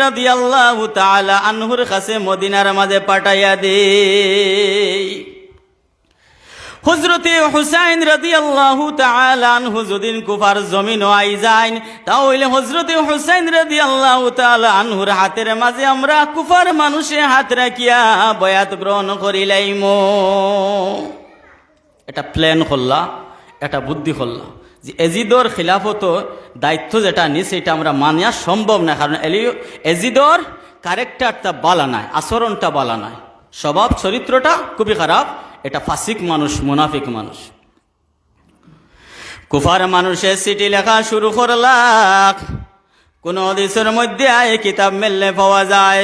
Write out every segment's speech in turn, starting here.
রাদিয়াল্লাহু তাআলা আনহুর কাছে মদিনার মাঝে পাঠাইয়া দেই। হযরতে হুসাইন রাদিয়াল্লাহু তাআলা আনহু যদিন কুফার জমিন আই যায়, তাহলে হযরতে হুসাইন রাদিয়াল্লাহু তাআলা আনহুর হাতের মাঝে আমরা কুফার মানুষে হাত রাখিয়া বয়াত গ্রহণ করিলাইমু। এটা প্ল্যান করলা, এটা বুদ্ধি করলা যে এজিদর খিলাফত দায়িত্ব যেটা নিছে এটা আমরা মানিয়া সম্ভব না, কারণ এজিদর ক্যারেক্টারটা বালা নাই, আচরণটা বালা নাই, স্বভাব চরিত্রটা খুবই খারাপ। এটা ফাসিক মানুষ, মুনাফিক মানুষ। কুফার মানুষের চিঠি লেখা শুরু করলাক। কোন হাদিসের মধ্যে আয় কিতাব মেললে পাওয়া যায়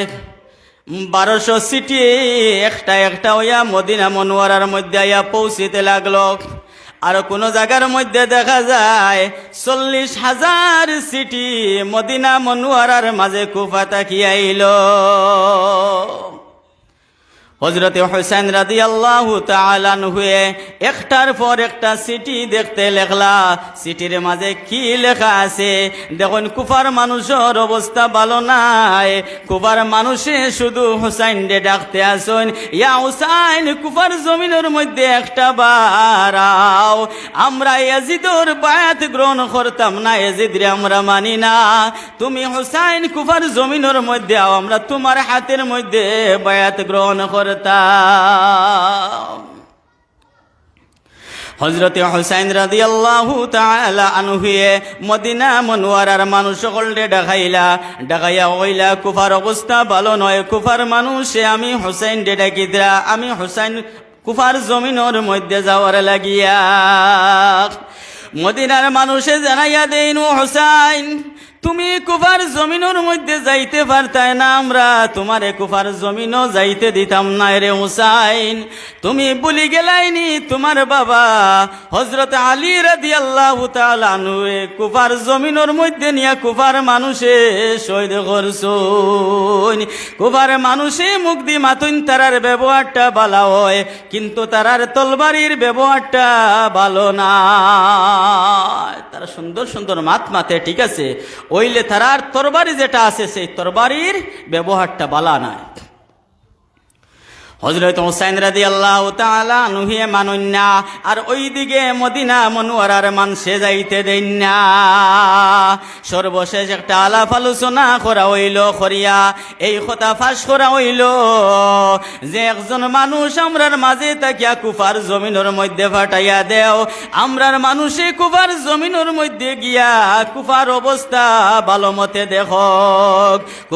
1200 চিঠি একটা একটা হইয়া মদিনা মুনওয়ারার মধ্যে আইয়া পৌঁছিতে লাগলো। আর কোন জায়গার মধ্যে দেখা যায় 40,000 চিঠি মদিনা মুনওয়ারার মাঝে কুফা তাকিয়ে আইল। হযরতে হুসাইন রাদিয়াল্লাহু তাআলা আনহু একটার পর একটা চিঠি দেখতে লেখলা। চিঠির মাঝে কি লেখা আছে দেখুন। কুফার মানুষের অবস্থা ভালো নাই। কুফার মানুষে শুধু হুসাইন রে ডাকতে আসুন, ইয়া হুসাইন কুফার জমিনের মধ্যে একটা বারাও, আমরা ইয়াজিদের বায়াত গ্রহণ করতাম না, ইয়াজিদ রে আমরা মানি না। তুমি হুসাইন কুফার জমিনের মধ্যে আও, আমরা তোমার হাতের মধ্যে বায়াত গ্রহণ করতাম। হযরতে হুসাইন রাদিয়াল্লাহু তাআলা আনহু মদিনা মুনওয়ারার মানুষ সকলকে ডাকাইয়া কইলা কুফার অবস্থা ভালো নয়। কুফার মানুষে আমি হুসাইন রে ডাকিদরা, আমি হুসাইন কুফার জমিনের মধ্যে যাওয়ার লাগিয়া। মদিনার মানুষে জানাইয়া দেন, হুসাইন তুমি কুফার জমিনের মধ্যে যাইতে পারতাই না, আমরা তোমারে কুফার জমিনও যাইতে দিতাম না রে হুসাইন। তুমি বলি গেলাইনি তোমার বাবা হযরত আলী রাদিয়াল্লাহু তাআলা আনহু কুফার জমিনের মধ্যে নিয়া কুফার মানুষে শহীদ করছুন। কুফার মানুষে মুখ দি মাতুন তারার ব্যবহারটা ভালো হয়, কিন্তু তারার তলবারির ব্যবহারটা ভালো না। তারা সুন্দর সুন্দর মাতে ঠিক আছে, ওইলে তারার তরবারি যেটা আছে সেই তরবারির ব্যবহারটা বালা নাই। হযরত হুসাইন রাদিয়াল্লাহু তাআলা আনহু মানুন না, আর ওইদিকে মদিনা মুনওয়ারার মানুষে যাইতে দেন না। সর্বশেষ একটা আলাপ আলোচনা করা হইল, করিয়া এই কথা ফাঁস করা হইল যে একজন মানুষ আমরার মাঝে তাকিয়া কুফার জমিনের মধ্যে ফাটাইয়া দেও। আমরার মানুষে কুফার জমিনের মধ্যে গিয়া কুফার অবস্থা ভালো মতে দেখো।